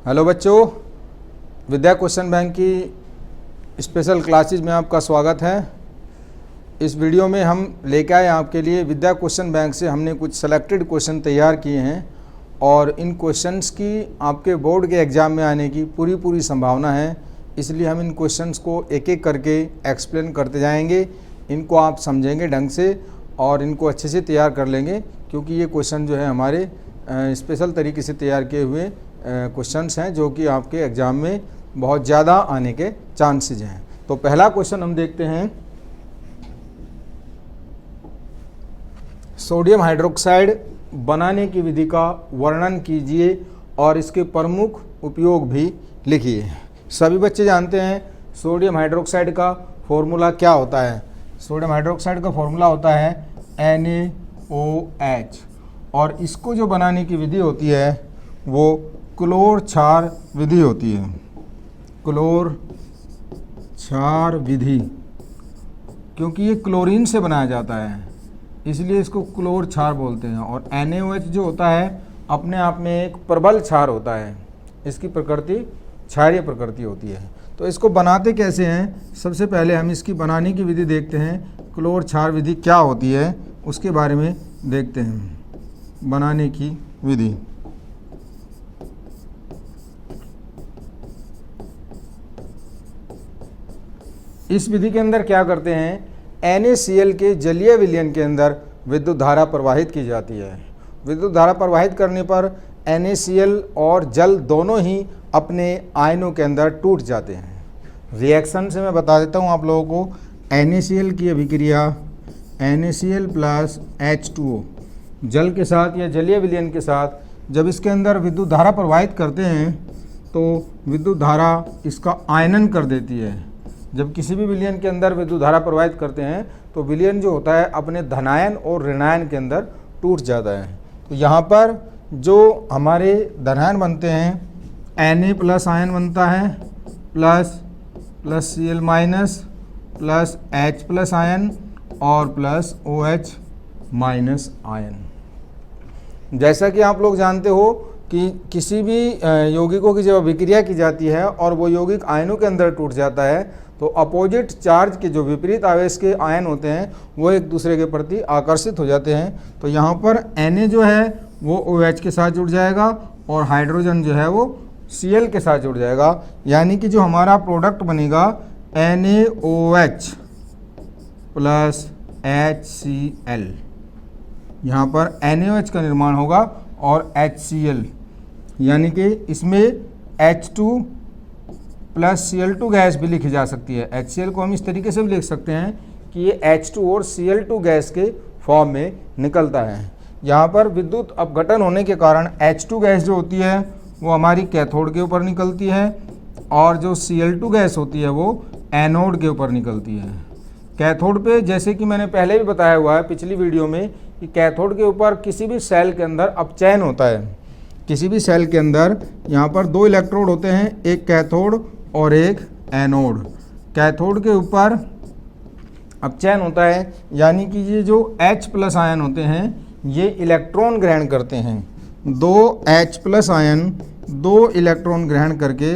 Hello बच्चों, विद्या question bank की special classes में आपका स्वागत है। इस वीडियो में हम लेके आए आपके लिए विद्या क्वेश्चन बैंक से हमने कुछ सेलेक्टेड क्वेश्चन तैयार किए हैं और इन क्वेश्चंस की आपके बोर्ड के एग्ज़ाम में आने की पूरी संभावना है। इसलिए हम इन क्वेश्चंस को एक एक करके एक्सप्लेन करते जाएंगे। इनको आप समझेंगे ढंग से और इनको अच्छे से तैयार कर लेंगे, क्योंकि ये क्वेश्चन जो है हमारे स्पेशल तरीके से तैयार किए हुए क्वेश्चंस हैं जो कि आपके एग्ज़ाम में बहुत ज़्यादा आने के चांसेज हैं। तो पहला क्वेश्चन हम देखते हैं, सोडियम हाइड्रोक्साइड बनाने की विधि का वर्णन कीजिए और इसके प्रमुख उपयोग भी लिखिए। सभी बच्चे जानते हैं सोडियम हाइड्रोक्साइड का फॉर्मूला क्या होता है। सोडियम हाइड्रोक्साइड का फॉर्मूला होता है NaOH, और इसको जो बनाने की विधि होती है वो क्लोर क्षार विधि होती है। क्लोर क्षार विधि, क्योंकि ये क्लोरीन से बनाया जाता है इसलिए इसको क्लोर क्षार बोलते हैं। और NaOH जो होता है अपने आप में एक प्रबल क्षार होता है, इसकी प्रकृति क्षारीय प्रकृति होती है। तो इसको बनाते कैसे हैं, सबसे पहले हम इसकी बनाने की विधि देखते हैं। क्लोर क्षार विधि क्या होती है उसके बारे में देखते हैं। बनाने की विधि, इस विधि के अंदर क्या करते हैं, NaCl के जलीय विलयन के अंदर विद्युत धारा प्रवाहित की जाती है। विद्युत धारा प्रवाहित करने पर NaCl और जल दोनों ही अपने आयनों के अंदर टूट जाते हैं। रिएक्शन से मैं बता देता हूँ आप लोगों को। NaCl की अभिक्रिया NaCl प्लस H2O जल के साथ या जलीय विलयन के साथ जब इसके अंदर विद्युत धारा प्रवाहित करते हैं तो विद्युत धारा इसका आयनन कर देती है। जब किसी भी विलयन के अंदर विद्युत धारा प्रवाहित करते हैं तो विलयन जो होता है अपने धनायन और ऋणायन के अंदर टूट जाता है। तो यहाँ पर जो हमारे धनायन बनते हैं Na प्लस आयन बनता है plus Cl minus plus H plus ion और प्लस OH माइनस आयन। जैसा कि आप लोग जानते हो कि किसी भी यौगिकों की जब अभिक्रिया की जाती है और वो यौगिक आयनों के अंदर टूट जाता है तो अपोजिट चार्ज के जो विपरीत आवेश के आयन होते हैं वो एक दूसरे के प्रति आकर्षित हो जाते हैं। तो यहाँ पर Na जो है वो OH के साथ जुड़ जाएगा और हाइड्रोजन जो है वो Cl के साथ जुड़ जाएगा, यानी कि जो हमारा प्रोडक्ट बनेगा NaOH प्लस HCl। यहाँ पर NaOH का निर्माण होगा और HCl, यानी कि इसमें H2 प्लस Cl2 गैस भी लिखी जा सकती है। HCl को हम इस तरीके से भी लिख सकते हैं कि ये H2 और Cl2 गैस के फॉर्म में निकलता है। यहाँ पर विद्युत अपघटन होने के कारण H2 गैस जो होती है वो हमारी कैथोड के ऊपर निकलती है और जो Cl2 गैस होती है वो एनोड के ऊपर निकलती है। कैथोड पे, जैसे कि मैंने पहले भी बताया हुआ है पिछली वीडियो में, कि कैथोड के ऊपर किसी भी सेल के अंदर अपचयन होता है। किसी भी सेल के अंदर यहाँ पर दो इलेक्ट्रोड होते हैं, एक कैथोड और एक एनोड। कैथोड के ऊपर अपचयन होता है, यानी कि ये जो H प्लस आयन होते हैं ये इलेक्ट्रॉन ग्रहण करते हैं। दो H प्लस आयन दो इलेक्ट्रॉन ग्रहण करके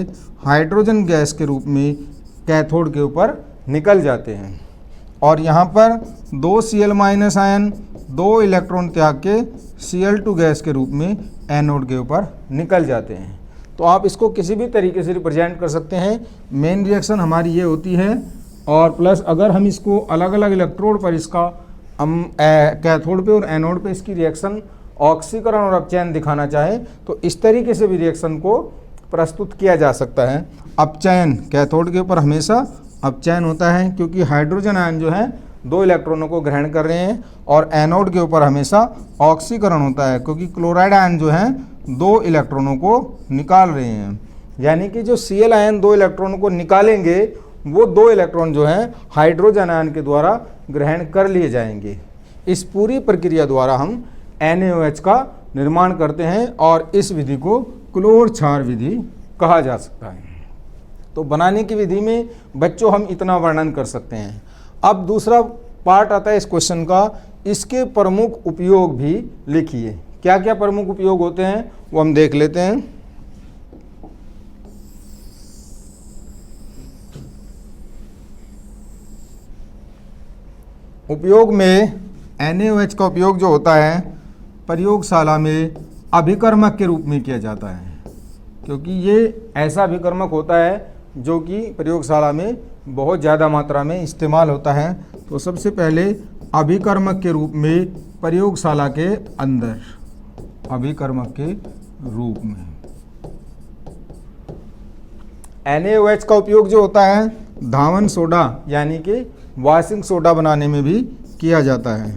हाइड्रोजन गैस के रूप में कैथोड के ऊपर निकल जाते हैं और यहाँ पर दो Cl माइनस आयन दो इलेक्ट्रॉन त्याग के Cl2 गैस के रूप में एनोड के ऊपर निकल जाते हैं। तो आप इसको किसी भी तरीके से रिप्रेजेंट कर सकते हैं। मेन रिएक्शन हमारी ये होती है और प्लस अगर हम इसको अलग अलग इलेक्ट्रोड पर इसका हम कैथोड पे और एनोड पे इसकी रिएक्शन ऑक्सीकरण और अपचयन दिखाना चाहें तो इस तरीके से भी रिएक्शन को प्रस्तुत किया जा सकता है। अपचयन, कैथोड के ऊपर हमेशा अपचयन होता है क्योंकि हाइड्रोजन आयन जो है दो इलेक्ट्रॉनों को ग्रहण कर रहे हैं, और एनोड के ऊपर हमेशा ऑक्सीकरण होता है क्योंकि क्लोराइड आयन जो है दो इलेक्ट्रॉनों को निकाल रहे हैं। यानी कि जो Cl आयन दो इलेक्ट्रॉनों को निकालेंगे वो दो इलेक्ट्रॉन जो हैं हाइड्रोजन आयन के द्वारा ग्रहण कर लिए जाएंगे। इस पूरी प्रक्रिया द्वारा हम NaOH का निर्माण करते हैं और इस विधि को क्लोर क्षार विधि कहा जा सकता है। तो बनाने की विधि में बच्चों हम इतना वर्णन कर सकते हैं। अब दूसरा पार्ट आता है इस क्वेश्चन का, इसके प्रमुख उपयोग भी लिखिए। क्या क्या प्रमुख उपयोग होते हैं वो हम देख लेते हैं। उपयोग में NaOH का उपयोग जो होता है प्रयोगशाला में अभिकर्मक के रूप में किया जाता है, क्योंकि ये ऐसा अभिकर्मक होता है जो कि प्रयोगशाला में बहुत ज़्यादा मात्रा में इस्तेमाल होता है। तो सबसे पहले अभिकर्मक के रूप में प्रयोगशाला के अंदर, अभिकर्मक के रूप में NaOH का उपयोग जो होता है धावन सोडा यानी कि वॉशिंग सोडा बनाने में भी किया जाता है,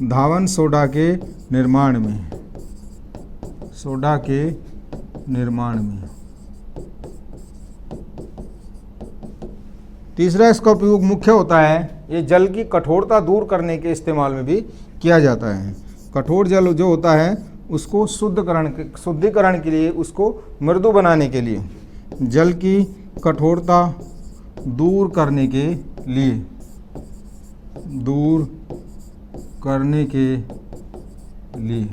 धावन सोडा के निर्माण में, सोडा के निर्माण में। तीसरा इसका उपयोग मुख्य होता है, ये जल की कठोरता दूर करने के इस्तेमाल में भी किया जाता है। कठोर जल जो होता है उसको शुद्धिकरण के लिए, उसको मृदु बनाने के लिए, जल की कठोरता दूर करने के लिए, दूर करने के लिए।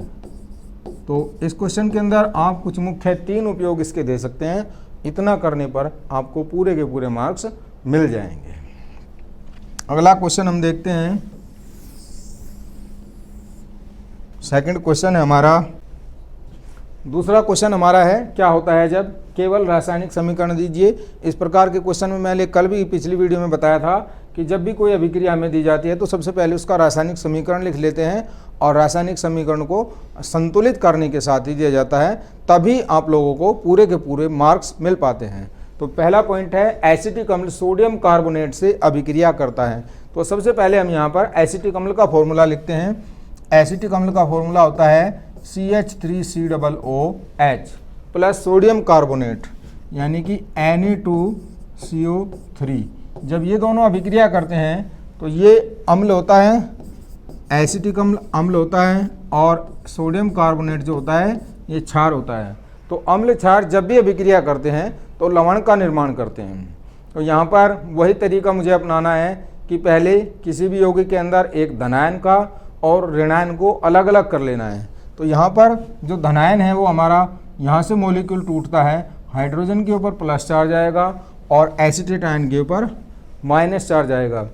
तो इस क्वेश्चन के अंदर आप कुछ मुख्य 3 उपयोग इसके दे सकते हैं। इतना करने पर आपको पूरे के पूरे मार्क्स मिल जाएंगे। अगला क्वेश्चन हम देखते हैं। सेकंड क्वेश्चन है हमारा, दूसरा क्वेश्चन हमारा है क्या होता है जब केवल रासायनिक समीकरण दीजिए। इस प्रकार के क्वेश्चन में मैंने कल भी पिछली वीडियो में बताया था कि जब भी कोई अभिक्रिया हमें दी जाती है तो सबसे पहले उसका रासायनिक समीकरण लिख लेते हैं और रासायनिक समीकरण को संतुलित करने के साथ ही दिया जाता है, तभी आप लोगों को पूरे के पूरे मार्क्स मिल पाते हैं। तो पहला पॉइंट है एसिटिक अम्ल सोडियम कार्बोनेट से अभिक्रिया करता है। तो सबसे पहले हम यहाँ पर एसिटिक अम्ल का फॉर्मूला लिखते हैं। एसिटिक अम्ल का फॉर्मूला होता है CH3COOH प्लस सोडियम कार्बोनेट यानी कि Na2CO3। जब ये दोनों अभिक्रिया करते हैं तो ये अम्ल होता है, एसिटिक अम्ल होता है, और सोडियम कार्बोनेट जो होता है ये क्षार होता है। तो अम्ल क्षार जब भी अभिक्रिया करते हैं तो लवण का निर्माण करते हैं। तो यहाँ पर वही तरीका मुझे अपनाना है कि पहले किसी भी यौगिक के अंदर एक धनायन का और ऋणायन को अलग अलग कर लेना है। तो यहाँ पर जो धनायन है वो हमारा यहाँ से मॉलिक्यूल टूटता है, हाइड्रोजन के ऊपर प्लस चार्ज आएगा और एसिटेट आयन के ऊपर माइनस चार्ज आएगा,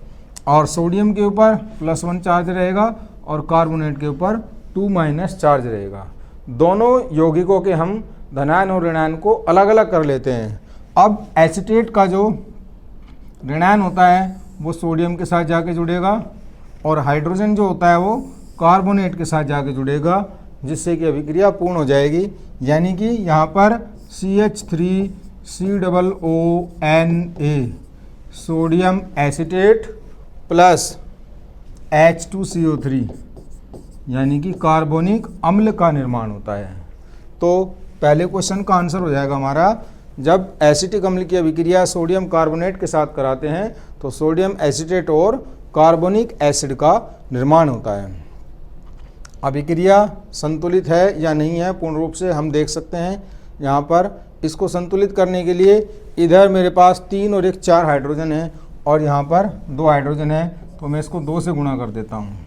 और सोडियम के ऊपर +1 चार्ज रहेगा और कार्बोनेट के ऊपर 2- चार्ज रहेगा। दोनों यौगिकों के हम धनायन और ऋणायन को अलग अलग कर लेते हैं। अब एसिटेट का जो ऋणायन होता है वो सोडियम के साथ जाके जुड़ेगा और हाइड्रोजन जो होता है वो कार्बोनेट के साथ जाके जुड़ेगा, जिससे कि अभिक्रिया पूर्ण हो जाएगी। यानी कि यहाँ पर CH3COONA sodium acetate plus H2CO3 यानी कि कार्बोनिक अम्ल का निर्माण होता है। तो पहले क्वेश्चन का आंसर हो जाएगा हमारा, जब एसिटिक अम्ल की अभिक्रिया सोडियम कार्बोनेट के साथ कराते हैं तो सोडियम एसिटेट और कार्बोनिक एसिड का निर्माण होता है। अभिक्रिया संतुलित है या नहीं है पूर्ण रूप से हम देख सकते हैं। यहाँ पर इसको संतुलित करने के लिए इधर मेरे पास 3 और 1 4 हाइड्रोजन है और यहाँ पर 2 हाइड्रोजन है, तो मैं इसको 2 से गुणा कर देता हूँ।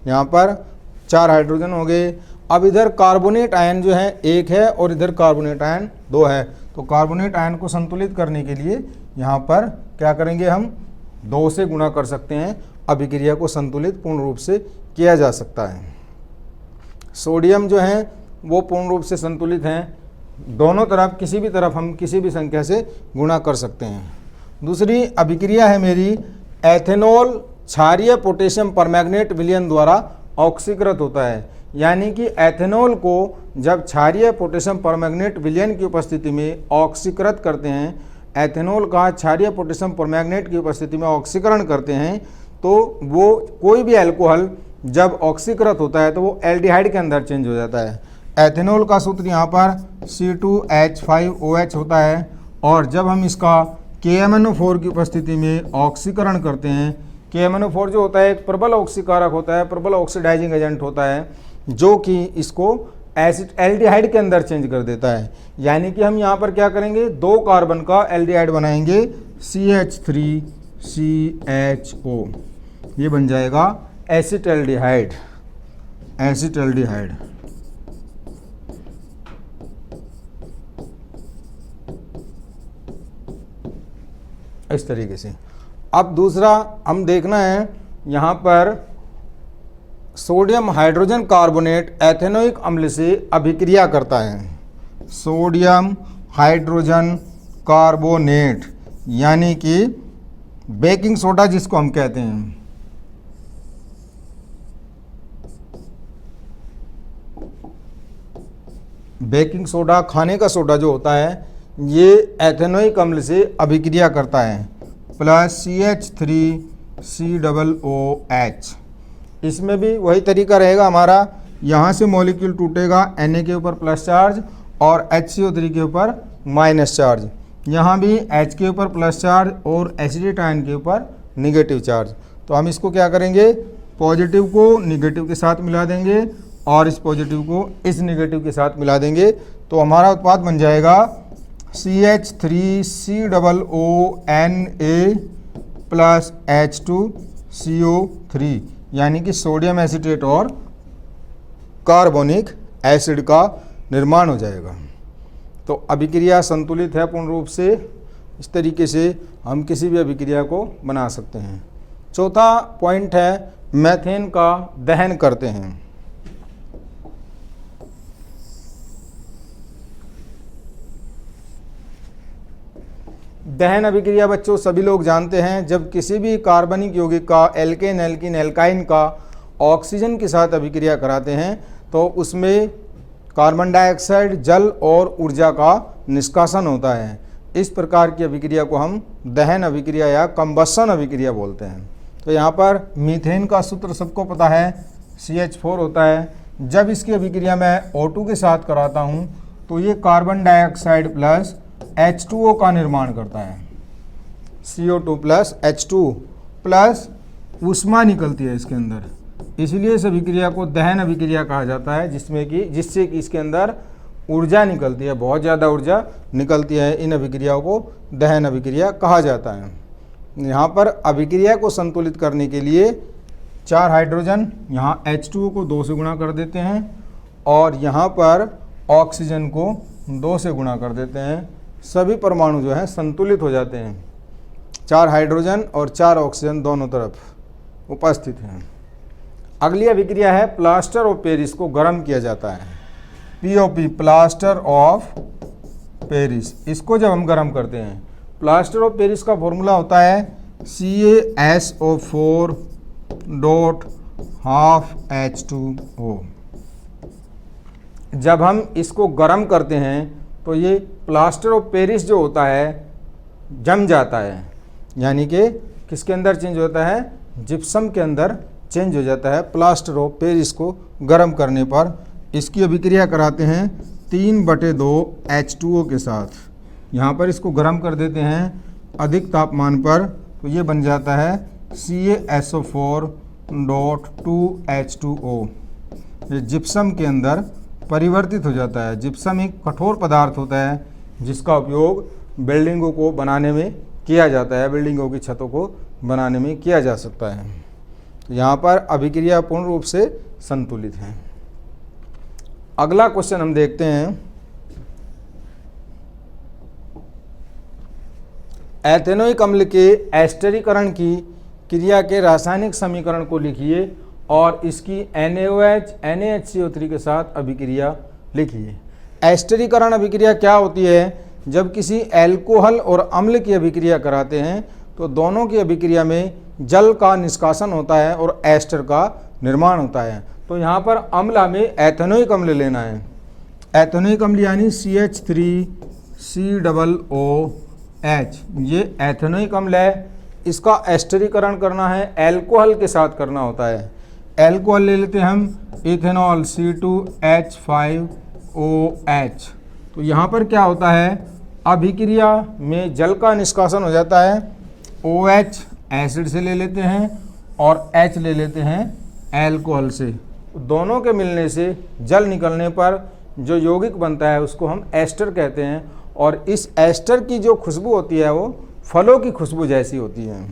यहाँ पर 4 हाइड्रोजन हो गए। अब इधर कार्बोनेट आयन जो है 1 है और इधर कार्बोनेट आयन 2 है, तो कार्बोनेट आयन को संतुलित करने के लिए यहाँ पर क्या करेंगे, हम 2 से गुणा कर सकते हैं। अभिक्रिया को संतुलित पूर्ण रूप से किया जा सकता है। सोडियम जो है वो पूर्ण रूप से संतुलित हैं, दोनों तरफ किसी भी तरफ हम किसी भी संख्या से गुणा कर सकते हैं। दूसरी अभिक्रिया है मेरी एथेनॉल क्षारीय पोटेशियम परमैंगनेट विलयन द्वारा ऑक्सीकृत होता है। यानी कि एथेनॉल को जब क्षारीय पोटेशियम परमैंगनेट विलयन की उपस्थिति में ऑक्सीकृत करते हैं, एथेनॉल का क्षारीय पोटेशियम परमैंगनेट की उपस्थिति में ऑक्सीकरण करते हैं, तो वो कोई भी अल्कोहल जब ऑक्सीकृत होता है तो वो एल्डिहाइड के अंदर चेंज हो जाता है। एथेनॉल का सूत्र यहाँ पर C2H5OH होता है, और जब हम इसका KMnO4 की उपस्थिति में ऑक्सीकरण करते हैं, KMnO4 जो होता है एक प्रबल ऑक्सीकारक होता है, प्रबल ऑक्सीडाइजिंग एजेंट होता है, जो कि इसको एसिड एल्डिहाइड के अंदर चेंज कर देता है। यानी कि हम यहाँ पर क्या करेंगे, 2 कार्बन का एल्डिहाइड बनाएंगे CH3CHO, ये बन जाएगा एसिटल्डिहाइड। एसिटल्डिहाइड इस तरीके से। अब दूसरा हम देखना है यहाँ पर सोडियम हाइड्रोजन कार्बोनेट एथेनोइक अम्ल से अभिक्रिया करता है। सोडियम हाइड्रोजन कार्बोनेट यानी कि बेकिंग सोडा जिसको हम कहते हैं। बेकिंग सोडा, खाने का सोडा जो होता है, ये एथेनोइक अम्ल से अभिक्रिया करता है प्लस CH3COOH। इसमें भी वही तरीका रहेगा हमारा, यहाँ से मॉलिक्यूल टूटेगा Na के ऊपर प्लस चार्ज और HCO3 के ऊपर माइनस चार्ज। यहाँ भी H के ऊपर प्लस चार्ज और एसिडेट आयन के ऊपर निगेटिव चार्ज। तो हम इसको क्या करेंगे, पॉजिटिव को निगेटिव के साथ मिला देंगे और इस पॉजिटिव को इस निगेटिव के साथ मिला देंगे, तो हमारा उत्पाद बन जाएगा CH3COONA प्लस H2CO3 यानी कि सोडियम एसीटेट और कार्बोनिक एसिड का निर्माण हो जाएगा। तो अभिक्रिया संतुलित है पूर्ण रूप से। इस तरीके से हम किसी भी अभिक्रिया को बना सकते हैं। चौथा पॉइंट है मीथेन का दहन करते हैं। दहन अभिक्रिया बच्चों सभी लोग जानते हैं, जब किसी भी कार्बनिक यौगिक का एल्केन, एल्कीन, एल्काइन का ऑक्सीजन के साथ अभिक्रिया कराते हैं तो उसमें कार्बन डाइऑक्साइड, जल और ऊर्जा का निष्कासन होता है। इस प्रकार की अभिक्रिया को हम दहन अभिक्रिया या कंबशन अभिक्रिया बोलते हैं। तो यहाँ पर मीथेन का सूत्र सबको पता है, CH4 होता है। जब इसकी अभिक्रिया मैं O2 के साथ कराता हूँ तो ये कार्बन डाइऑक्साइड प्लस H2O का निर्माण करता है। CO2 प्लस H2 प्लस ऊष्मा निकलती है इसके अंदर, इसलिए इस अभिक्रिया को दहन अभिक्रिया कहा जाता है, जिससे कि इसके अंदर ऊर्जा निकलती है, बहुत ज़्यादा ऊर्जा निकलती है। इन अभिक्रियाओं को दहन अभिक्रिया कहा जाता है। यहाँ पर अभिक्रिया को संतुलित करने के लिए 4 हाइड्रोजन, यहाँ H2O को 2 से गुणा कर देते हैं और यहाँ पर ऑक्सीजन को 2 से गुणा कर देते हैं। सभी परमाणु जो हैं संतुलित हो जाते हैं। 4 हाइड्रोजन और 4 ऑक्सीजन दोनों तरफ उपस्थित हैं। अगली अभिक्रिया है प्लास्टर ऑफ पेरिस को गर्म किया जाता है। POP, plaster of Paris. इसको जब हम गर्म करते हैं, प्लास्टर ऑफ पेरिस का फॉर्मूला होता है CaSO4.12H2O। जब हम इसको गर्म करते हैं तो ये प्लास्टर ऑफ पेरिस जो होता है जम जाता है, यानी कि किसके अंदर चेंज होता है, जिप्सम के अंदर चेंज हो जाता है। प्लास्टर ऑफ पेरिस को गर्म करने पर इसकी अभिक्रिया कराते हैं 3/2 H2O के साथ। यहाँ पर इसको गर्म कर देते हैं अधिक तापमान पर, तो ये बन जाता है CaSO4.2H2O। ये जिप्सम के अंदर परिवर्तित हो जाता है। जिप्सम एक कठोर पदार्थ होता है जिसका उपयोग बिल्डिंगों को बनाने में किया जाता है, बिल्डिंगों की छतों को बनाने में किया जा सकता है। तो यहाँ पर अभिक्रिया पूर्ण रूप से संतुलित है। अगला क्वेश्चन हम देखते हैं, एथेनोइक अम्ल के एस्टरीकरण की क्रिया के रासायनिक समीकरण को लिखिए और इसकी NaOH NaHCO3 के साथ अभिक्रिया लिखिए। एस्टरीकरण अभिक्रिया क्या होती है, जब किसी एल्कोहल और अम्ल की अभिक्रिया कराते हैं तो दोनों की अभिक्रिया में जल का निष्कासन होता है और एस्टर का निर्माण होता है। तो यहाँ पर अम्ल हमें एथेनोइक अम्ल लेना है। एथेनोइक अम्ल यानी CH3COOH, ये एथेनोइक अम्ल है। इसका एस्टरीकरण करना है, एल्कोहल के साथ करना होता है। एल्कोहल ले लेते हैं हम इथेनॉल C2H5OH। तो यहाँ पर क्या होता है, अभिक्रिया में जल का निष्कासन हो जाता है। OH एसिड से ले लेते हैं और H ले लेते हैं एल्कोहल से। दोनों के मिलने से जल निकलने पर जो यौगिक बनता है उसको हम एस्टर कहते हैं और इस एस्टर की जो खुशबू होती है वो फलों की खुशबू जैसी होती है।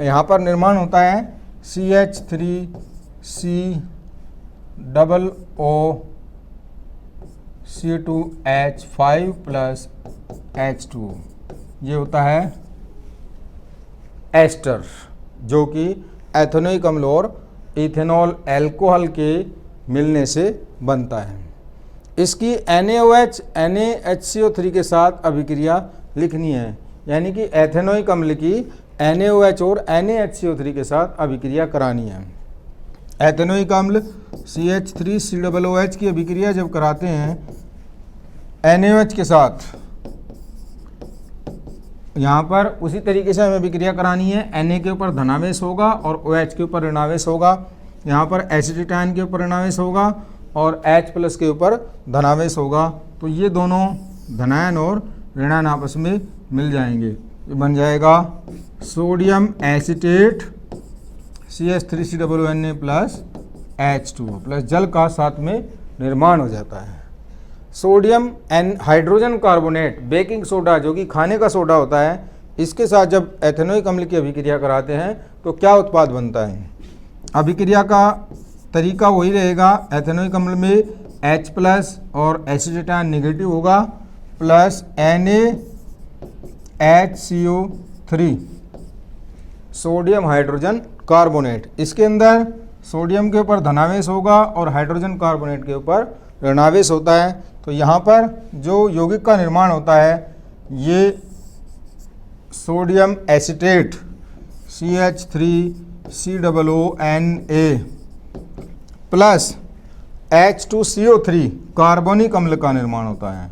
यहाँ पर निर्माण होता है CH3COOC2H5+H2O। ये होता है एस्टर, जो कि एथेनोइक अम्ल और इथेनॉल अल्कोहल के मिलने से बनता है। इसकी NaOH NaHCO3 के साथ अभिक्रिया लिखनी है, यानी कि एथेनोइक अम्ल की NaOH और NaHCO3 के साथ अभिक्रिया करानी है। एथेनोइक अम्ल CH3COOH की अभिक्रिया जब कराते हैं NaOH के साथ, यहाँ पर उसी तरीके से हमें अभिक्रिया करानी है। Na के ऊपर धनावेश होगा और OH के ऊपर ऋणावेश होगा। यहाँ पर एसिटिक आयन के ऊपर ऋणावेश होगा और H+ के ऊपर धनावेश होगा। तो ये दोनों धनायन और ऋणायन आपस में मिल जाएंगे। ये बन जाएगा sodium acetate CH3COONA plus H2O plus जल का साथ में निर्माण हो जाता है। Sodium hydrogen carbonate baking soda जो कि खाने का सोडा होता है, इसके साथ जब एथेनोइक अम्ल की अभिक्रिया कराते हैं तो क्या उत्पाद बनता है। अभिक्रिया का तरीका वही रहेगा। एथेनोइक अम्ल में H+ और एसिटेट आयन नेगेटिव होगा plus NaHCO3 sodium hydrogen carbonate. इसके अंदर सोडियम के ऊपर धनावेश होगा और हाइड्रोजन कार्बोनेट के ऊपर ऋणावेश होता है। तो यहाँ पर जो यौगिक का निर्माण होता है ये sodium acetate CH3COONA plus H2CO3 carbonic अम्ल का निर्माण होता है।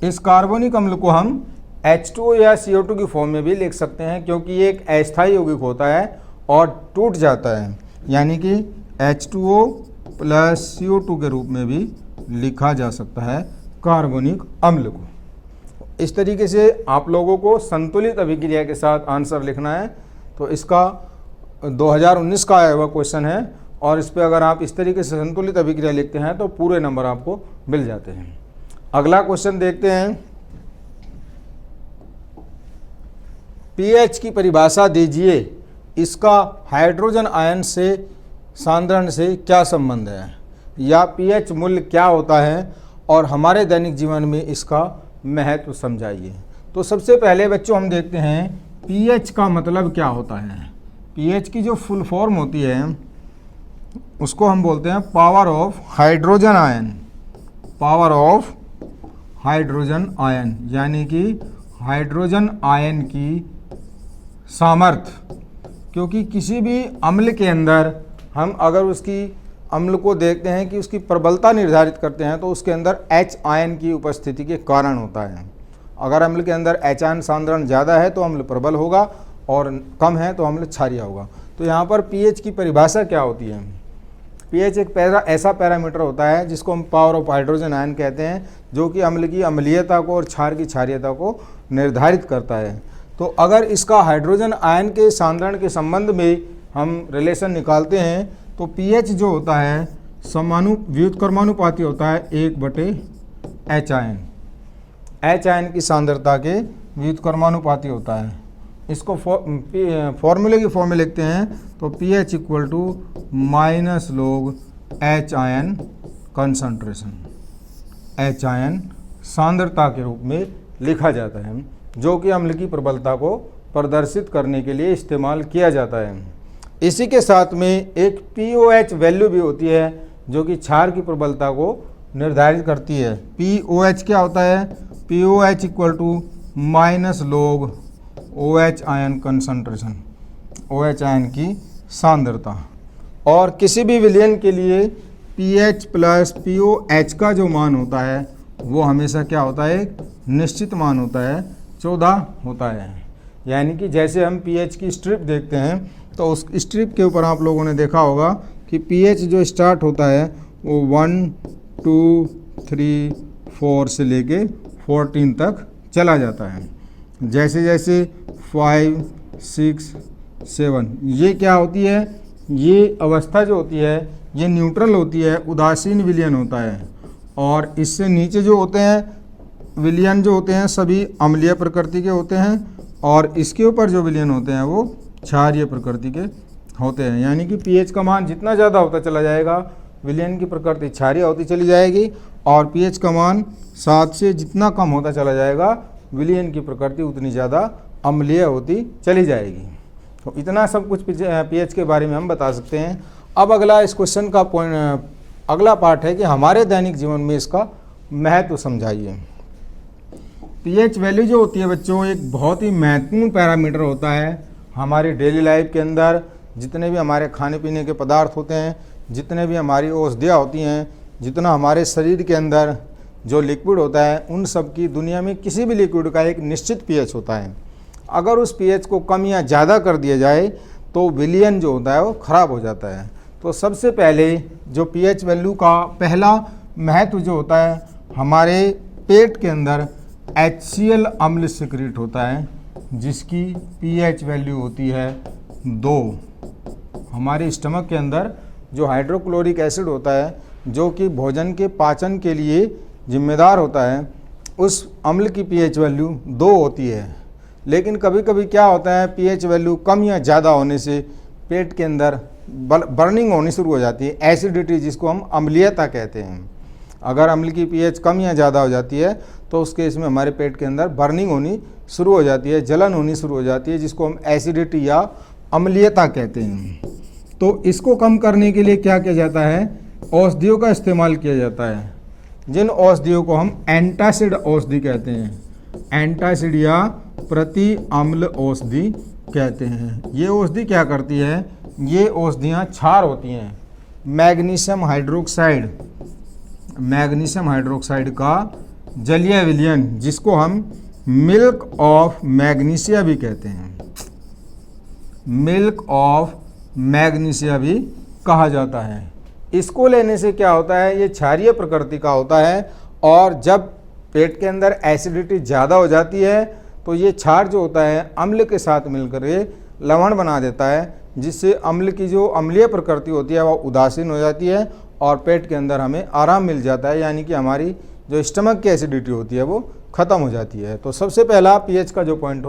इस कार्बोनिक अम्ल को हम H2O या CO2 की फॉर्म में भी लिख सकते हैं, क्योंकि ये एक अस्थायी यौगिक होता है और टूट जाता है, यानी कि H2O प्लस CO2 के रूप में भी लिखा जा सकता है कार्बोनिक अम्ल को। इस तरीके से आप लोगों को संतुलित अभिक्रिया के साथ आंसर लिखना है। तो इसका 2019 का आया हुआ क्वेश्चन है और इस पे अगर आप इस तरीके से संतुलित अभिक्रिया लिखते हैं तो पूरे नंबर आपको मिल जाते हैं। अगला क्वेश्चन देखते हैं। pH की परिभाषा दीजिए, इसका हाइड्रोजन आयन से सांद्रण से क्या संबंध है, या pH मूल्य क्या होता है और हमारे दैनिक जीवन में इसका महत्व समझाइए। तो सबसे पहले बच्चों हम देखते हैं pH का मतलब क्या होता है। pH की जो फुल फॉर्म होती है उसको हम बोलते हैं power of hydrogen ion. Power of hydrogen ion यानी कि हाइड्रोजन आयन की सामर्थ्य। क्योंकि किसी भी अम्ल के अंदर हम अगर उसकी अम्ल को देखते हैं कि उसकी प्रबलता निर्धारित करते हैं तो उसके अंदर H आयन की उपस्थिति के कारण होता है। अगर अम्ल के अंदर H आयन सांद्रण ज़्यादा है तो अम्ल प्रबल होगा और कम है तो अम्ल क्षारीय होगा। तो यहाँ पर pH की परिभाषा क्या होती है। pH एक ऐसा पैरामीटर होता है जिसको हम पावर ऑफ हाइड्रोजन आयन कहते हैं, जो कि अम्ल की अम्लीयता को और क्षार की क्षारीयता को निर्धारित करता है। तो अगर इसका हाइड्रोजन आयन के सांद्रण के संबंध में हम रिलेशन निकालते हैं तो pH जो होता है व्युत्क्रमानुपाती होता है 1/H आयन। H आयन की सांद्रता के व्युत्क्रमानुपाती होता है। इसको फॉर्मूले की फॉर्म में लिखते हैं तो pH - log H ion concentration. H ion सांद्रता के रूप में लिखा जाता है, जो कि अम्ल की प्रबलता को प्रदर्शित करने के लिए इस्तेमाल किया जाता है। इसी के साथ में एक pOH वैल्यू भी होती है जो कि क्षार की प्रबलता को निर्धारित करती है। pOH क्या होता है, pOH - log OH ion concentration, OH ion की सांद्रता। और किसी भी विलयन के लिए pH प्लस pOH का जो मान होता है वो हमेशा क्या होता है, एक निश्चित मान होता है, 14 होता है। यानी कि जैसे हम pH की स्ट्रिप देखते हैं तो उस स्ट्रिप के ऊपर आप लोगों ने देखा होगा कि pH जो स्टार्ट होता है वो 1, 2, 3, 4 से लेके 14 तक चला जाता है। जैसे जैसे 5, 6, 7 ये क्या होती है, ये अवस्था जो होती है ये न्यूट्रल होती है, उदासीन विलयन होता है। और इससे नीचे जो होते हैं विलयन जो होते हैं सभी अम्लीय प्रकृति के होते हैं और इसके ऊपर जो विलयन होते हैं वो क्षारीय प्रकृति के होते हैं। यानी कि pH का मान जितना ज़्यादा होता चला जाएगा विलयन की प्रकृति क्षारीय होती चली जाएगी और pH का मान 7 से जितना कम होता चला जाएगा विलयन की प्रकृति उतनी ज़्यादा अम्लीय होती चली जाएगी। तो इतना सब कुछ पीएच के बारे में हम बता सकते हैं। अब अगला इस क्वेश्चन का अगला पार्ट है कि हमारे दैनिक जीवन में इसका महत्व समझाइए। पीएच वैल्यू जो होती है बच्चों, एक बहुत ही महत्वपूर्ण पैरामीटर होता है हमारी डेली लाइफ के अंदर। जितने भी हमारे खाने पीने के पदार्थ होते हैं, जितने भी हमारी औषधियाँ होती हैं, जितना हमारे शरीर के अंदर जो लिक्विड होता है, उन सब की दुनिया में किसी भी लिक्विड का एक निश्चित पीएच होता है। अगर उस पीएच को कम या ज़्यादा कर दिया जाए तो विलयन जो होता है वो ख़राब हो जाता है। तो सबसे पहले जो पीएच वैल्यू का पहला महत्व जो होता है, हमारे पेट के अंदर HCl अम्ल सिक्रीट होता है जिसकी पीएच वैल्यू होती है 2। हमारे स्टमक के अंदर जो हाइड्रोक्लोरिक एसिड होता है जो कि भोजन के पाचन के लिए जिम्मेदार होता है, उस अम्ल की पीएच वैल्यू 2 होती है। लेकिन कभी कभी क्या होता है, पीएच वैल्यू कम या ज़्यादा होने से पेट के अंदर बर्निंग होनी शुरू हो जाती है, एसिडिटी, जिसको हम अम्लीयता कहते हैं। अगर अम्ल की पीएच कम या ज़्यादा हो जाती है तो उस केस में हमारे पेट के अंदर बर्निंग होनी शुरू हो जाती है, जलन होनी शुरू हो जाती है, जिसको हम एसिडिटी या अम्लीयता कहते हैं। तो इसको कम करने के लिए क्या किया जाता है, औषधियों का इस्तेमाल किया जाता है, जिन औषधियों को हम एंटासिड औषधि कहते हैं। एंटासिड या प्रति अम्ल औषधि कहते हैं। ये औषधि क्या करती है, ये औषधियाँ क्षार होती हैं मैग्नीशियम हाइड्रोक्साइड का जलीय विलयन, जिसको हम मिल्क ऑफ मैग्नीशिया भी कहते हैं। मिल्क ऑफ मैग्नीशिया भी कहा जाता है। इसको लेने से क्या होता है, ये क्षारीय प्रकृति का होता है और जब पेट के अंदर एसिडिटी ज़्यादा हो जाती है तो ये क्षार जो होता है अम्ल के साथ मिलकर ये लवण बना देता है, जिससे अम्ल की जो अम्लीय प्रकृति होती है वह उदासीन हो जाती है और पेट के अंदर हमें आराम मिल जाता है, यानी कि हमारी जो स्टमक की एसिडिटी होती है वो ख़त्म हो जाती है। तो सबसे पहला पीएच का जो पॉइंट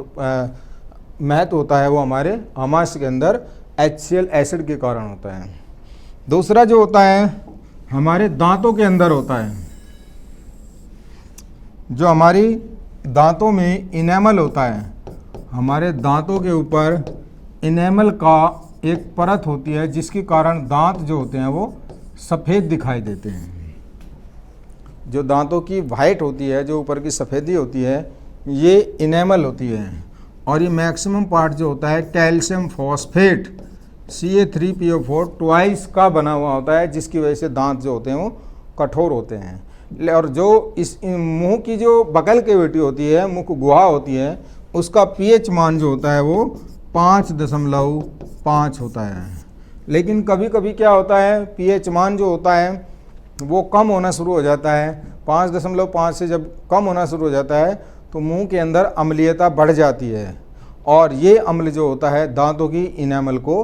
महत्व होता है वो हमारे आमाशय के अंदर HCl एसिड के कारण होता है। दूसरा जो होता है हमारे दांतों के अंदर होता है। जो हमारी दांतों में इनेमल होता है, हमारे दांतों के ऊपर इनेमल का एक परत होती है जिसके कारण दांत जो होते हैं वो सफ़ेद दिखाई देते हैं। जो दांतों की वाइट होती है, जो ऊपर की सफ़ेदी होती है, ये इनेमल होती है और ये मैक्सिमम पार्ट जो होता है कैल्शियम फॉस्फेट Ca3PO4 ट्वाइस का बना हुआ होता है, जिसकी वजह से दांत जो होते हैं वो कठोर होते हैं। और जो इस मुंह की जो बगल कैविटी होती है, मुख गुहा होती है, उसका पीएच मान जो होता है वो 5.5 होता है। लेकिन कभी कभी क्या होता है, पीएच मान जो होता है वो कम होना शुरू हो जाता है। 5.5 से जब कम होना शुरू हो जाता है तो मुंह के अंदर अम्लीयता बढ़ जाती है और ये अम्ल जो होता है दांतों की इनेमल को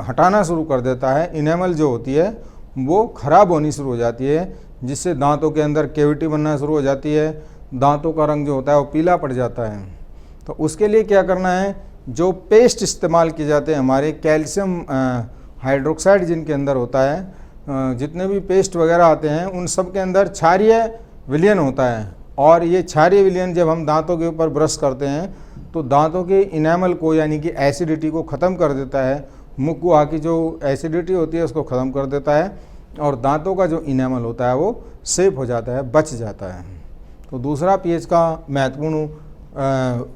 हटाना शुरू कर देता है। इनेमल जो होती है वो ख़राब होनी शुरू हो जाती है, जिससे दांतों के अंदर कैविटी बनना शुरू हो जाती है, दांतों का रंग जो होता है वो पीला पड़ जाता है। तो उसके लिए क्या करना है, जो पेस्ट इस्तेमाल किए जाते हैं हमारे कैल्शियम हाइड्रोक्साइड जिनके अंदर होता है, जितने भी पेस्ट वगैरह आते हैं उन सब के अंदर क्षारीय विलयन होता है और ये क्षारीय विलयन जब हम दांतों के ऊपर ब्रश करते हैं तो दांतों के इनेमल को यानी कि एसिडिटी को ख़त्म कर देता है। मुख गुहा की जो एसिडिटी होती है उसको ख़त्म कर देता है और दांतों का जो इनेमल होता है वो सेफ हो जाता है, बच जाता है। तो दूसरा पीएच का महत्वपूर्ण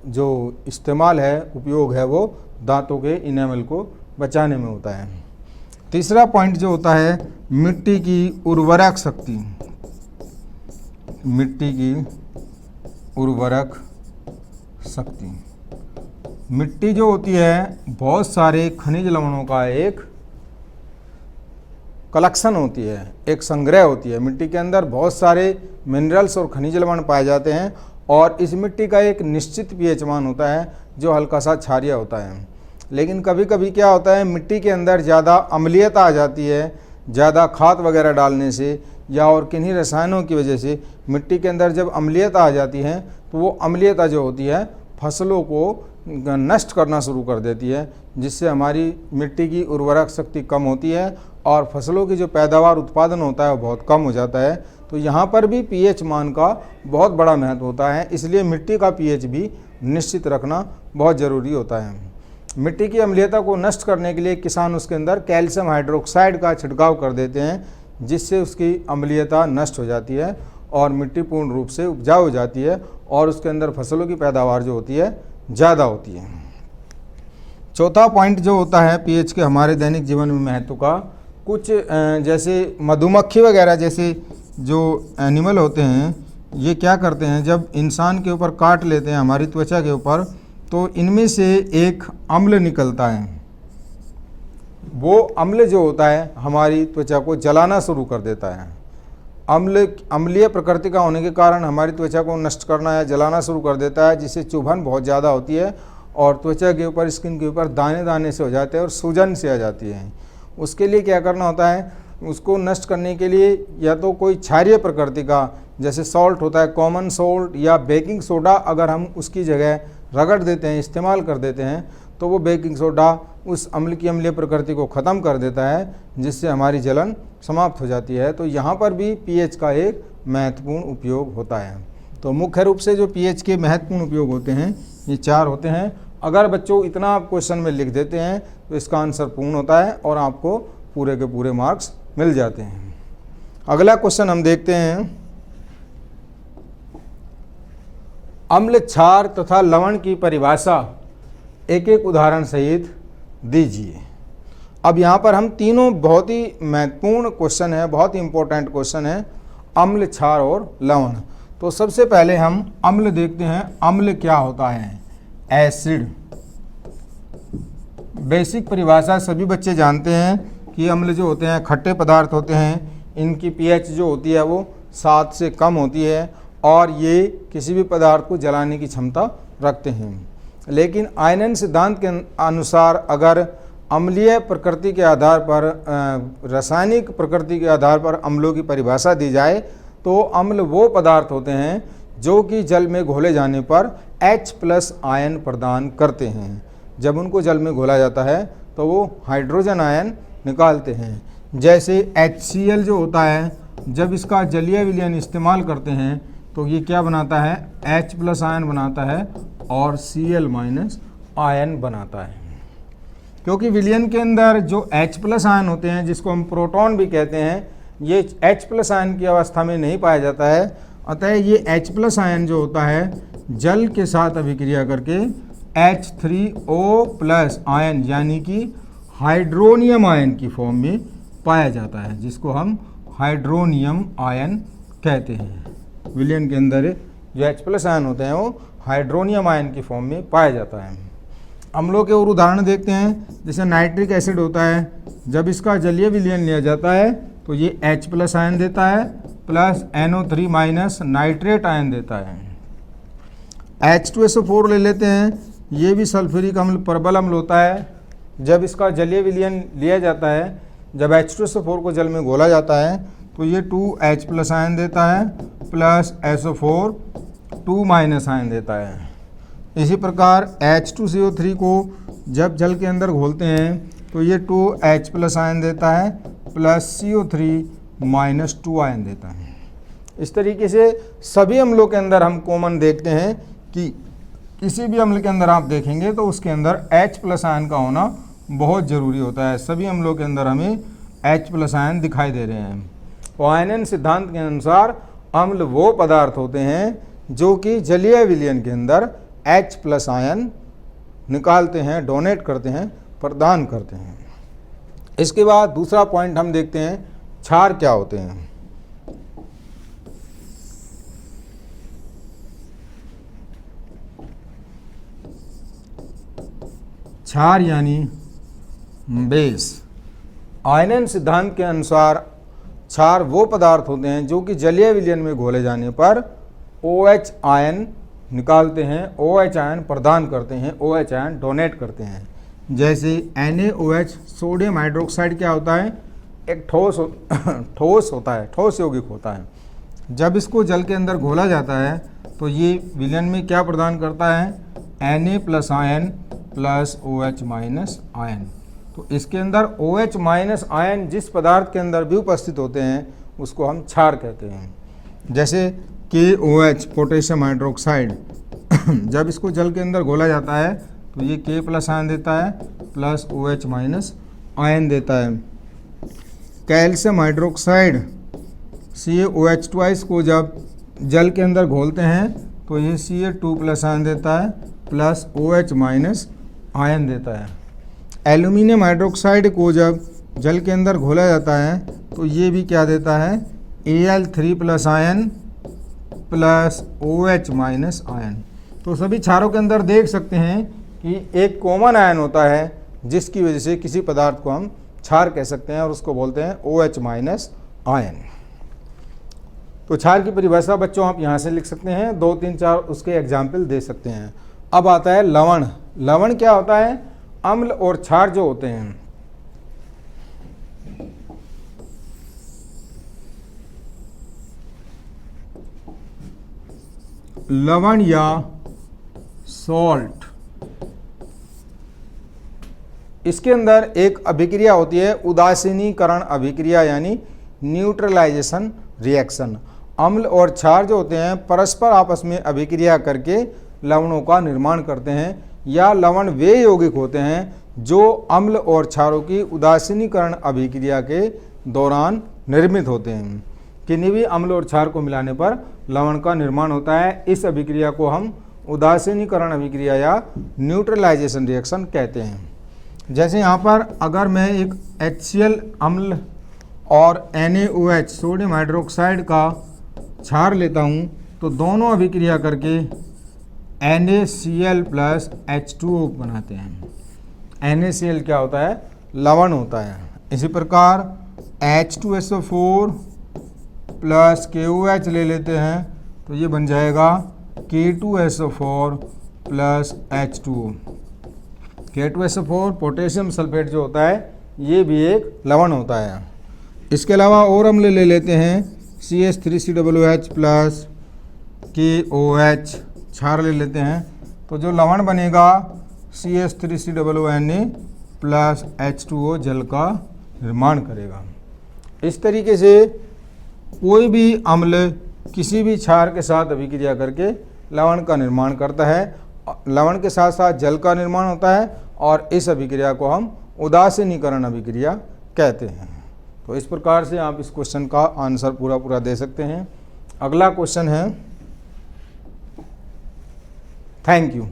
जो इस्तेमाल है, उपयोग है, वो दांतों के इनेमल को बचाने में होता है। तीसरा पॉइंट जो होता है मिट्टी की उर्वरक शक्ति। मिट्टी की उर्वरक शक्ति, मिट्टी जो होती है बहुत सारे खनिज लवणों का एक कलेक्शन होती है, एक संग्रह होती है। मिट्टी के अंदर बहुत सारे मिनरल्स और खनिज लवण पाए जाते हैं और इस मिट्टी का एक निश्चित पीएच मान होता है जो हल्का सा क्षारीय होता है। लेकिन कभी कभी क्या होता है, मिट्टी के अंदर ज़्यादा अम्लीयता आ जाती है, ज़्यादा खाद वगैरह डालने से या और किन्हीं रसायनों की वजह से मिट्टी के अंदर जब अम्लीयता आ जाती है तो वो अम्लीयता जो होती है फसलों को नष्ट करना शुरू कर देती है, जिससे हमारी मिट्टी की उर्वरक शक्ति कम होती है और फसलों की जो पैदावार उत्पादन होता है वो बहुत कम हो जाता है। तो यहाँ पर भी पीएच मान का बहुत बड़ा महत्व होता है, इसलिए मिट्टी का पीएच भी निश्चित रखना बहुत ज़रूरी होता है। मिट्टी की अम्लीयता को नष्ट करने के लिए किसान उसके अंदर कैल्शियम हाइड्रोक्साइड का छिड़काव कर देते हैं, जिससे उसकी अम्लीयता नष्ट हो जाती है और मिट्टी पूर्ण रूप से उपजाऊ हो जाती है और उसके अंदर फसलों की पैदावार जो होती है ज़्यादा होती है। चौथा पॉइंट जो होता है पीएच के हमारे दैनिक जीवन में महत्व का, कुछ जैसे मधुमक्खी वगैरह जैसे जो एनिमल होते हैं, ये क्या करते हैं, जब इंसान के ऊपर काट लेते हैं हमारी त्वचा के ऊपर, तो इनमें से एक अम्ल निकलता है। वो अम्ल जो होता है हमारी त्वचा को जलाना शुरू कर देता है। अम्लीय प्रकृति का होने के कारण हमारी त्वचा को नष्ट करना या जलाना शुरू कर देता है, जिससे चुभन बहुत ज़्यादा होती है और त्वचा के ऊपर, स्किन के ऊपर दाने दाने से हो जाते हैं और सूजन से आ जाती है। उसके लिए क्या करना होता है, उसको नष्ट करने के लिए या तो कोई क्षारीय प्रकृति का, जैसे सॉल्ट होता है, कॉमन सॉल्ट या बेकिंग सोडा, अगर हम उसकी जगह रगड़ देते हैं, इस्तेमाल कर देते हैं, तो वो बेकिंग सोडा उस अम्ल की अम्लीय प्रकृति को ख़त्म कर देता है, जिससे हमारी जलन समाप्त हो जाती है। तो यहाँ पर भी पीएच का एक महत्वपूर्ण उपयोग होता है। तो मुख्य रूप से जो पीएच के महत्वपूर्ण उपयोग होते हैं ये 4 होते हैं। अगर बच्चों इतना आप क्वेश्चन में लिख देते हैं तो इसका आंसर पूर्ण होता है और आपको पूरे के पूरे मार्क्स मिल जाते हैं। अगला क्वेश्चन हम देखते हैं, अम्ल, क्षार तथा लवण की परिभाषा एक एक उदाहरण सहित दीजिए। अब यहाँ पर हम तीनों बहुत ही महत्वपूर्ण क्वेश्चन है, बहुत ही इंपॉर्टेंट क्वेश्चन है, अम्ल, क्षार और लवण। तो सबसे पहले हम अम्ल देखते हैं। अम्ल क्या होता है? एसिड। बेसिक परिभाषा सभी बच्चे जानते हैं कि अम्ल जो होते हैं खट्टे पदार्थ होते हैं, इनकी पीएच जो होती है वो 7 से कम होती है और ये किसी भी पदार्थ को जलाने की क्षमता रखते हैं। लेकिन आयनन सिद्धांत के अनुसार अगर अम्लीय प्रकृति के आधार पर, रासायनिक प्रकृति के आधार पर अम्लों की परिभाषा दी जाए तो अम्ल वो पदार्थ होते हैं जो कि जल में घोले जाने पर H+ आयन प्रदान करते हैं। जब उनको जल में घोला जाता है तो वो हाइड्रोजन आयन निकालते हैं। जैसे HCl जो होता है, जब इसका जलीय विलयन इस्तेमाल करते हैं तो ये क्या बनाता है? H+ आयन बनाता है और Cl- आयन बनाता है। क्योंकि विलयन के अंदर जो H+ आयन होते हैं, जिसको हम प्रोटॉन भी कहते हैं, ये H+ आयन की अवस्था में नहीं पाया जाता है। अतः ये H+ आयन जो होता है जल के साथ अभिक्रिया करके H3O+ आयन यानी कि हाइड्रोनियम आयन की फॉर्म में पाया जाता है, जिसको हम हाइड्रोनियम आयन कहते हैं। विलयन के अंदर जो H+ आयन होते हैं वो हाइड्रोनियम आयन की फॉर्म में पाया जाता है। अम्लों के और उदाहरण देखते हैं। जैसे नाइट्रिक एसिड होता है, जब इसका जलीय विलयन लिया जाता है तो ये H+ आयन देता है प्लस NO3- नाइट्रेट आयन देता है। H2SO4 ले लेते हैं, ये भी सल्फ्यूरिक अम्ल, प्रबल अम्ल होता है। जब इसका जलीय विलयन लिया जाता है, जब H2SO4 को जल में घोला जाता है तो ये 2H+ आयन देता है प्लस SO4 2- आयन देता है। इसी प्रकार H2CO3 को जब जल के अंदर घोलते हैं तो ये 2H+ आयन देता है प्लस CO3- आयन देता है। इस तरीके से सभी अम्लों के अंदर हम कॉमन देखते हैं कि किसी भी अम्ल के अंदर आप देखेंगे तो उसके अंदर H+ आयन का होना बहुत ज़रूरी होता है। सभी अम्लों के अंदर हमें H+ आयन दिखाई दे रहे हैं। तो आयनन सिद्धांत के अनुसार अम्ल वो पदार्थ होते हैं जो कि जलीय विलयन के अंदर H+ आयन निकालते हैं, डोनेट करते हैं, प्रदान करते हैं। इसके बाद दूसरा पॉइंट हम देखते हैं, क्षार क्या होते हैं। क्षार यानी बेस। आयनन सिद्धांत के अनुसार क्षार वो पदार्थ होते हैं जो कि जलीय विलयन में घोले जाने पर OH आयन निकालते हैं, OH आयन प्रदान करते हैं, OH आयन डोनेट करते हैं। जैसे NaOH, सोडियम हाइड्रोक्साइड क्या होता है? एक ठोस होता है, ठोस यौगिक होता है। जब इसको जल के अंदर घोला जाता है तो ये विलयन में क्या प्रदान करता है? Na+ ion plus OH- ion. तो इसके अंदर OH- आयन जिस पदार्थ के अंदर भी उपस्थित होते हैं उसको हम क्षार कहते हैं। जैसे KOH, पोटेशियम हाइड्रोक्साइड, जब इसको जल के अंदर घोला जाता है तो ये K प्लस आयन देता है प्लस OH माइनस आयन देता है। कैल्शियम हाइड्रोक्साइड CaOH ट्वाइस को जब जल के अंदर घोलते हैं तो ये Ca2 प्लस आयन देता है प्लस OH माइनस आयन देता है। एल्यूमिनियम हाइड्रोक्साइड को जब जल के अंदर घोला जाता है तो ये भी क्या देता है, Al3 plus ion plus OH minus ion. तो सभी क्षारों के अंदर देख सकते हैं कि एक कॉमन आयन होता है जिसकी वजह से किसी पदार्थ को हम क्षार कह सकते हैं और उसको बोलते हैं OH माइनस आयन। तो क्षार की परिभाषा बच्चों आप यहाँ से लिख सकते हैं, 2, 3, 4 उसके एग्जाम्पल दे सकते हैं। अब आता है लवण। लवण क्या होता है, अम्ल और क्षार जो होते हैं लवण या सॉल्ट, इसके अंदर एक अभिक्रिया होती है उदासीनीकरण अभिक्रिया यानी न्यूट्रलाइजेशन रिएक्शन। अम्ल और क्षार जो होते हैं परस्पर आपस में अभिक्रिया करके लवणों का निर्माण करते हैं, या लवण वे यौगिक होते हैं जो अम्ल और क्षारों की उदासीनीकरण अभिक्रिया के दौरान निर्मित होते हैं। किन्हीं भी अम्ल और क्षार को मिलाने पर लवण का निर्माण होता है। इस अभिक्रिया को हम उदासीनीकरण अभिक्रिया या न्यूट्रलाइजेशन रिएक्शन कहते हैं। जैसे यहाँ पर अगर मैं एक HCl अम्ल और NaOH सोडियम हाइड्रोक्साइड का क्षार लेता हूँ तो दोनों अभिक्रिया करके NaCl प्लस H2O बनाते हैं। NaCl क्या होता है, लवण होता है। इसी प्रकार H2SO4 प्लस KOH ले लेते हैं तो ये बन जाएगा K2SO4 plus H2O। K2SO4 potassium sulphate जो होता है ये भी एक लवण होता है। इसके अलावा और अम्ल ले लेते हैं CH3COOH प्लस KOH क्षार ले लेते हैं तो जो लवण बनेगा CH3COONA प्लस H2O जल का निर्माण करेगा। इस तरीके से कोई भी अम्ल किसी भी क्षार के साथ अभिक्रिया करके लवण का निर्माण करता है। लवण के साथ साथ जल का निर्माण होता है और इस अभिक्रिया को हम उदासीनीकरण अभिक्रिया कहते हैं। तो इस प्रकार से आप इस क्वेश्चन का आंसर पूरा दे सकते हैं। अगला क्वेश्चन है, थैंक यू।